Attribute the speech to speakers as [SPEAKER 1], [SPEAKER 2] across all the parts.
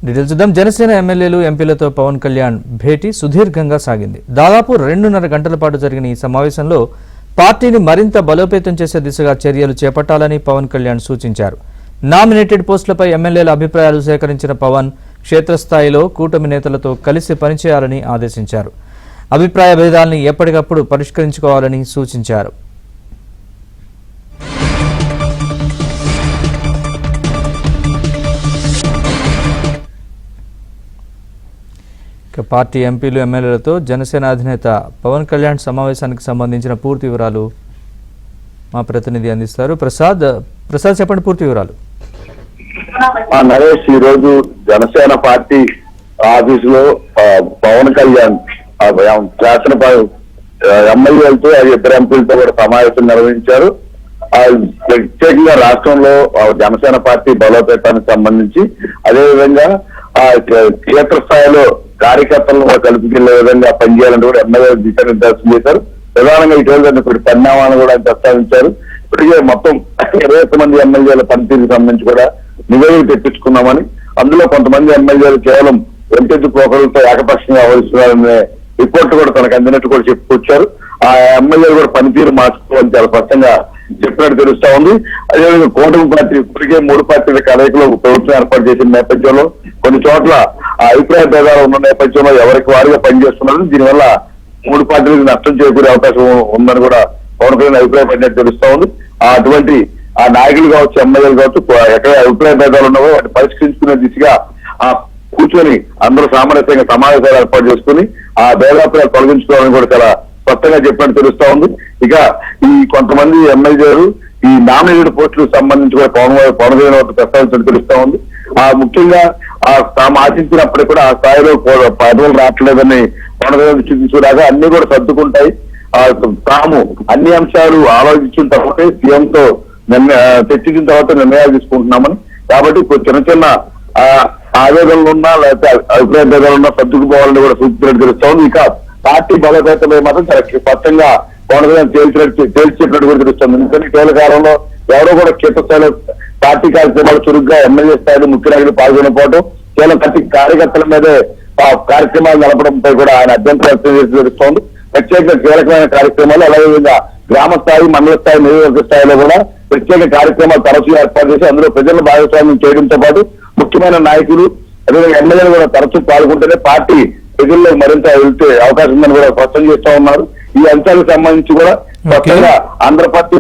[SPEAKER 1] Details చూద్దాం. జనసేన ఎమ్మెల్యేలు ఎంపీలతో పవన్ కళ్యాణ్ భేటీ సుదీర్ఘంగా సాగింది. దాదాపు 2.5 గంటల పాటు జరిగిన ఈ సమావేశంలో పార్టీని మరింత బలోపేతం చేసే దిశగా చర్యలు చేపట్టాలని పవన్ కళ్యాణ్ సూచించారు. నామినేటెడ్ పోస్టులపై ఎమ్మెల్యేల అభిప్రాయాలు సేకరించిన పవన్ క్షేత్రస్థాయిలో కూటమి నేతలతో కలిసి పనిచేయాలని ఆదేశించారు. అభిప్రాయ భేదాలను ఎప్పటికప్పుడు పరిష్కరించుకోవాలని సూచించారు. పార్టీ ఎంపీలు ఎమ్మెల్యేలతో జనసేన అధినేత పవన్ కళ్యాణ్ సమావేశానికి సంబంధించిన పూర్తి వివరాలు మా ప్రతినిధి అందిస్తారు. ప్రసాద్ చెప్పండి పూర్తి వివరాలు.
[SPEAKER 2] నరేష్, ఈ రోజు జనసేన పార్టీ ఆఫీసులో పవన్ కళ్యాణ్ శాసన ఎమ్మెల్యేలతో ఇద్దరు ఎంపీలతో కూడా సమావేశం నిర్వహించారు. ప్రత్యేకంగా రాష్ట్రంలో జనసేన పార్టీ బలోపేతానికి సంబంధించి అదేవిధంగా క్షేత్రస్థాయిలో కార్యకర్తలను కలుపుకెళ్లే విధంగా పనిచేయాలని కూడా ఎమ్మెల్యే దిశానిర్దేశం చేశారు. ప్రధానంగా ఇటీవల పరిణామాలను కూడా ప్రస్తావించారు. ఇప్పటికే మొత్తం 21 మంది ఎమ్మెల్యేల పనితీరుకు సంబంధించి కూడా నివేదిక తెప్పించుకున్నామని, అందులో కొంతమంది ఎమ్మెల్యేలు కేవలం ఎంపెద్దు పోకలతో ఏకపక్షంగా వ్యవహరిస్తున్నారనే రిపోర్ట్ కూడా తనకు అందినట్టు కూడా చెప్పుకొచ్చారు. ఆ ఎమ్మెల్యేలు కూడా పనితీరు మార్చుకోవాలని చాలా స్పష్టంగా చెప్పినట్టు తెలుస్తా ఉంది. అదేవిధంగా కూటమి పార్టీ ఇప్పటికే 3 పార్టీల కలయికలో ప్రభుత్వం ఏర్పాటు చేసిన నేపథ్యంలో కొన్ని చోట్ల అభిప్రాయ భేదాలు ఉన్న నేపథ్యంలో ఎవరికి వారిగా పనిచేస్తున్నారు. దీనివల్ల 3 పార్టీలకు నష్టం చేకూరే అవకాశం ఉందని కూడా పవన్ కళ్యాణ్ అభిప్రాయపడినట్టు తెలుస్తా ఉంది. అటువంటి ఆ నాయకులు కావచ్చు, ఎమ్మెల్యేలు కావచ్చు, ఎక్కడ అభిప్రాయ భేదాలు ఉన్నావో వాటిని పరిష్కరించుకునే దిశగా కూర్చొని అందరూ సామరస్యంగా సమావేశాలు ఏర్పాటు చేసుకుని ఆ భేదాభిప్రాయాలు తొలగించుకోవాలని కూడా చాలా స్పష్టంగా చెప్పినట్టు తెలుస్తా ఉంది. ఇక ఈ కొంతమంది ఎమ్మెల్యేలు ఈ నామినేటెడ్ పోస్టులకు సంబంధించి కూడా పవన్ కళ్యాణ్ ప్రస్తావించినట్టు తెలుస్తా ఉంది. ముఖ్యంగా తాము ఆశించినప్పటికీ కూడా ఆ స్థాయిలో పదవులు రావట్లేదని పవన్ కళ్యాణ్ చూడగా అన్ని కూడా సర్దుకుంటాయి. తాము అన్ని అంశాలు ఆలోచించిన తర్వాత సీఎంతో చర్చించిన తర్వాత నిర్ణయాలు తీసుకుంటున్నామని, కాబట్టి చిన్న చిన్న ఆవేదనలు ఉన్నా లేకపోతే అభిప్రాయ భేదాలు ఉన్నా సర్దుకుపోవాలని కూడా సూచించినట్టు తెలుస్తా ఉంది. ఇక పార్టీ బలోపేతమై మాత్రం చాలా స్పష్టంగా పవన్ కళ్యాణ్ తేల్చి చెప్పినట్టు కూడా తెలుస్తుంది. ఎందుకంటే ఇటీవల కాలంలో ఎవరో కూడా క్షేత్రస్థాయిలో పార్టీ కార్యక్రమాలు చురుగ్గా ఎమ్మెల్యే స్థాయిలో ముఖ్య నాయకులు పాల్గొనకపోవడం, కేవలం పార్టీ కార్యకర్తల మీదే కార్యక్రమాలు నడపడంపై కూడా ఆయన అభ్యంతరం వ్యక్తం చేసి తెలుస్తోంది. ప్రత్యేక కీలకమైన కార్యక్రమాలు అదేవిధంగా గ్రామ స్థాయి, మండల స్థాయి, నియోజకవర్గ స్థాయిలో కూడా ప్రత్యేక కార్యక్రమాలు తరచూ ఏర్పాటు చేసి అందులో ప్రజల భాగస్వామ్యం చేయడంతో పాటు ముఖ్యమైన నాయకులు అదేవిధంగా ఎమ్మెల్యేలు కూడా తరచూ పాల్గొంటేనే పార్టీ ప్రజల్లో మరింత వెళ్తే అవకాశం ఉందని కూడా స్పష్టం చేస్తా ఉన్నారు. ఈ అంశాలకు సంబంధించి కూడా స్పష్టంగా ఆంధ్ర పార్టీ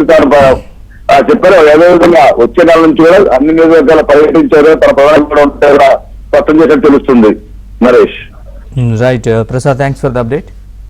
[SPEAKER 2] చెప్పారు. అదేవిధంగా వచ్చే నెల నుంచి కూడా అన్ని నియోజకవర్గాలు పర్యటించారు, తన ప్రధానం కూడా ఉంటే కూడా స్పష్టం చేసినట్టు తెలుస్తుంది. Naresh.
[SPEAKER 1] Right Prasad, thanks for the update.